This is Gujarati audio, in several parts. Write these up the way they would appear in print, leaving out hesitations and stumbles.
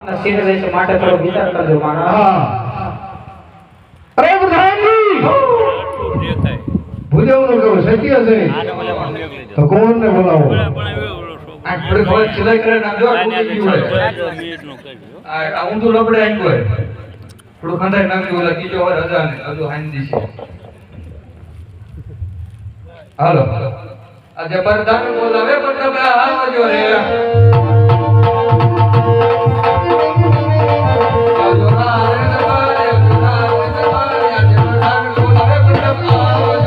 सीने वैसे माटे थोड़ो विचार करजो माना। हाँ अरे प्रधान जी ભુજાઓનો કેવો શક્ય છે તો કોણને બોલાવો આ થોડી ખબર સિલાઈ કરે નાખજો આ ઊંધું લબડે આઈ ગયો થોડું ખંડાઈ નાખજો ઓલા કીજો હવે રજા ને હજુ હાઈ દીશે હાલો આજે પરદાન બોલાવે પણ તમે આવજો રે આવજો ના રે દરબાર ના રે દરબાર આજે પરદાન બોલાવે પણ તમે આવજો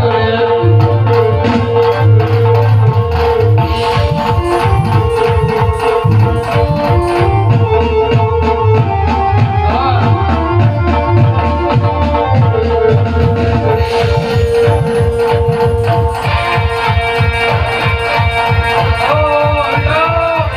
રે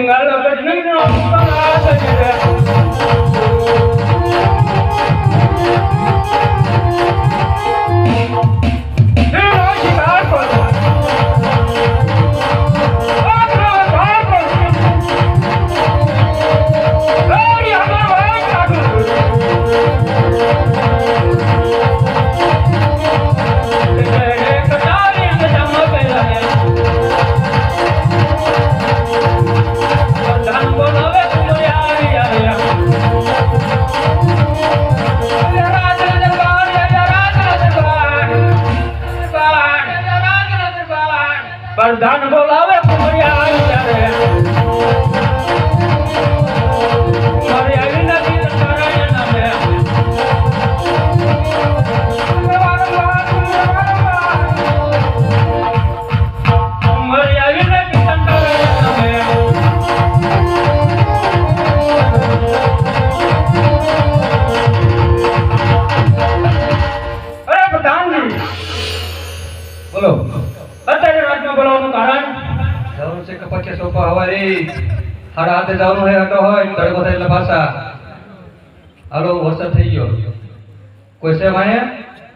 મંગલ ગજનીનો પરાત છે પ્રધાન બોલાવે કુમરિયા ત્યારે મારી આવી નથી નારાયણ નામે મારી આવી નથી નારાયણ નામે અરે પ્રધાનજી બોલો અત્યારે રાજમાં બોલાવવાનું કારણ જવાનું છે કપચે સોપા હવારે હારા હાથે જવાનું હોય આટો હોય તડકો થાય એટલે પાછા હાલો વરસાદ થઈ ગયો કોઈ છે ભાઈ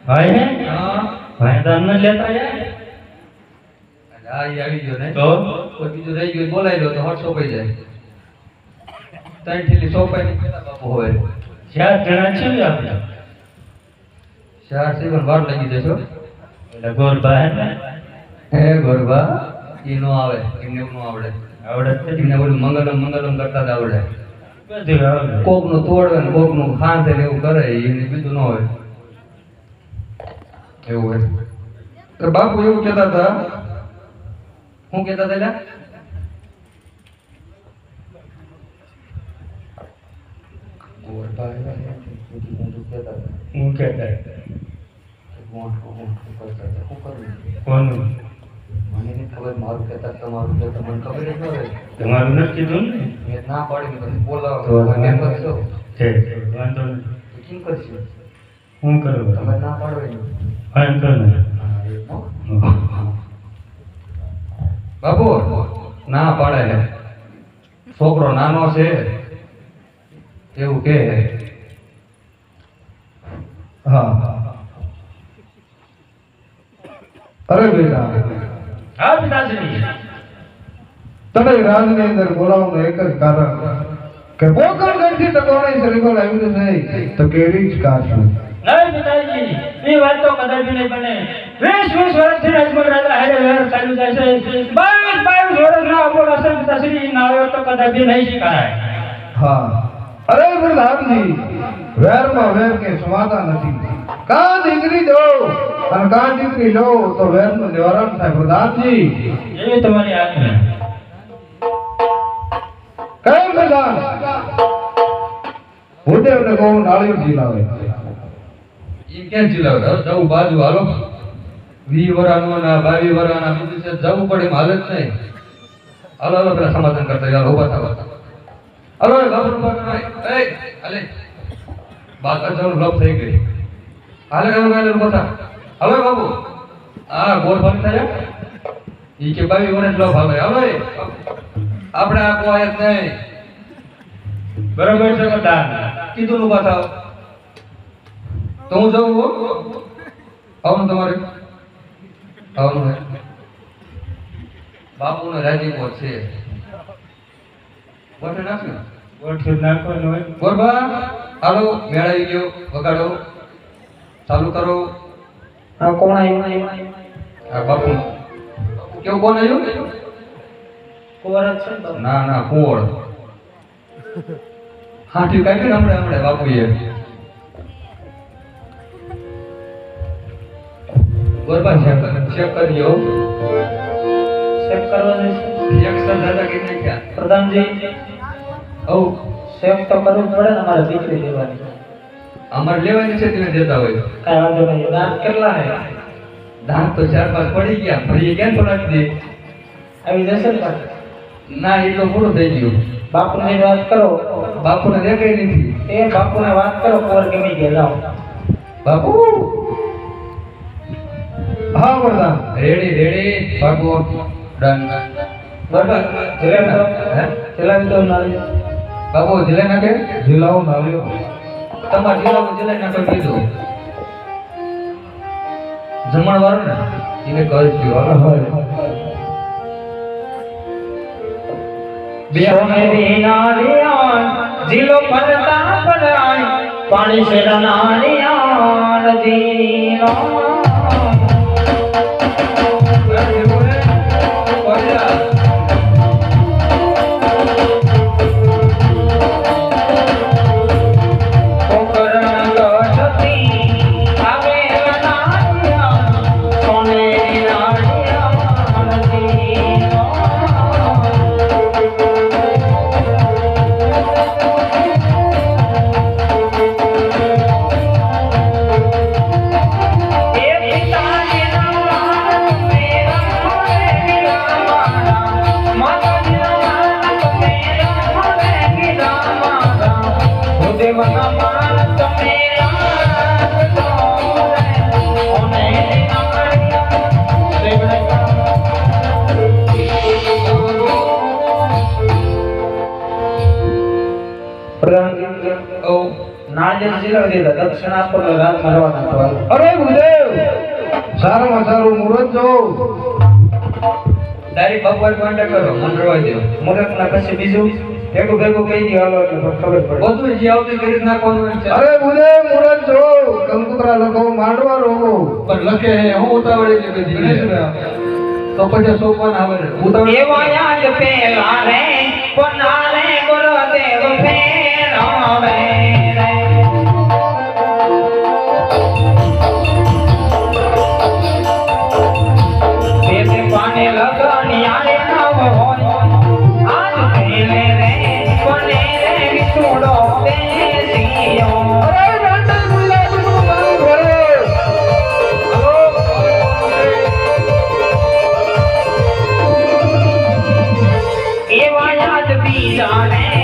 ભાઈ હે હા ભાઈ દાન ન લેતા યાર આ ઈ આવી ગયો ને તો કોઈ બીજું રહી ગયું બોલાવી લો તો હટ સોપાઈ જાય ત્રણ ઠેલી સોપાઈ ની પેલા બાપુ હોય 4 જણા છીએ આપણે ચાર સેવન વાર લાગી જશો એટલે ગોરબા હે હે ગોરબા ઈ નો આવે એમને નો આવડે આવડે એમને બધું મંગલમ મંગલમ કરતા જ આવડે બધું આવડે કોક નું તોડવે ને કોક નું ખાંડ ને એવું કરે એને બીજું ન હોય એવું હોય તો બાપુ એવું કહેતા હતા શું કહેતા હતા લ્યા? ગોરબા આવ્યા ને, બીજું કહેતા હતા. હું કહેતા ગોંઠ કરતા હતા. શું કરવું? કોનું મને નહીં ખબર, મારું કહેતા તમારું કહેતા મને ખબર જ ન હોય. તમારું નથી કીધું ને મેં ના પાડી ને પછી બોલાવો તો કેમ કરશો? છે વાંધો નહીં તો કેમ કરશું? હું કરું તમે ના પાડો એનું. વાંધો નહીં હા, એ હો. બાપુ ના પાડે ને છોકરો નાનો છે એવું કે હા અરે બેટા હા પિતાશ્રી તને રાજની અંદર બોલાવવાનું એક જ કારણ કે પોકળ ગણથી ટકોરાઈ શરીર આવ્યું નહીં તો કેવી જ કાશું નહીં પિતાજી એ વાત તો કદાચ નહીં બને 20 વર્ષથી રાજમલ રાજા હારે વ્યવહાર ચાલુ જાય છે 22 વર્ષના અમોલ હશે પિતાશ્રી ના આવ્યો તો કદાચ નહીં શીખાય હા અરે પ્રધાનજી વેરમાં વેર કે સમાતા નથી કા દીકરી દો અને કા દીકરી લો તો વેરનું નિવારણ થાય પ્રધાનજી એ તમારી આજ્ઞા કઈ પ્રધાન ભૂદેવને કહું નાળિયેર ઝીલાવે ઈ ક્યાં ચીલાવે? હવે જવું બાજુ હાલો 20 વર્ષનું ના 22 વર્ષના બીજું છે જવું પડે એમ હાલત નહીં. હાલો હાલો પેલા સમાધાન કરતા યાર ઉભા થાવ. હાલો એ બાપુ ઉભા કરો એ હાલે બાત અચાનક લોપ થઈ ગઈ. હાલે હાલે ઉભા થા. હવે બાપુ આ ગોળ ભાગ થાય ઈ કે 22 વર્ષ લોપ હાલે. હાલો એ આપણે આ કોઈ જ નહીં. બરોબર છે પ્રધાન કીધું ને ઉભા થાવ. તો હું જાઉં હો. આવવાનું તમારે આવવાનું હે. બાપુનો રાજીપો છે. બોટે નાખ્યું. ગોઠવી નાખવાનું હોય ગોરબા હાલો મેળાવી ગયો વગાડો ચાલુ કરો. આ કોણ આવ્યું આ બાપુ કેવું કોણ આવ્યું? કોરત છે ના ના કોળ હાથી કાઢ્યું ને હમણાં બાપુએ. ગોરબા ચેક કર્યો. સેવ કરવાનું છે એક સર દાદા કે નાખ્યા. પ્રધાનજી ઓ સેવ તો કરવું પડે ને અમારે દીકરી લેવાની અમારે લેવાની છે તમે દેતા હોય. કાંઈ વાંધો નહીં દાંત કેટલા હે દાંત તો 4-5 પડી ગયા. ફરી ક્યાં પડાવી દે? આવી જશે ને પાછું? ના એ તો પૂરું થઈ ગયું. બાપુની વાત કરો બાપુને દેખાય નથી. એ બાપુને વાત કરો કોર ગમી ગયા જાઓ બાપુ હા પ્રધાન રેડી રેડી બાપુ ડન. બરાબર હે? ચલા ભૂદેવ નાળિયેર બાબુ જિલ્લા નાખે જિલ્લાઓ નાલ્યો તમારા જિલ્લામાં જિલ્લા નાખે કીધું જમણવાળું ને એને કહી ગયો સોનેરી નાળિયાર જીલો પડતા પડાય પાણી સેડા નાળિયાર જીલો નાળિયેર જીલાવી દીધા દક્ષિણ આપવાનો રાત મારવાના સવાલ અરે ભૂદેવ સારામાં સારું મુહૂર્ત જો તારી બપોર કોન્ટેક્ટ કરો મને રવા દો મુરતના પછી બીજું ભેગું ભેગું કહી દો હાલો એટલે ખબર પડે બધું જે આવતું કરી જ નાખવાનું છે અરે ભૂદેવ મુહૂર્ત જો કંકુતરા લખો માંડવા રોગો પણ લખે હે હું ઉતાવળી છે કે જીને તો પછી સોપાન આવે ને ઉતાવળ એવા યાદ પેલા રે પનારે ગુરુદેવ ફેરાવે રે બેબે પાને લગણિયા રે નવ હોય આજ પેલે રે પને રે વિછોડો દેસિયો અરે રંડલ મુલ્લા તું મારું ઘરે એવા યાદ બીજા રે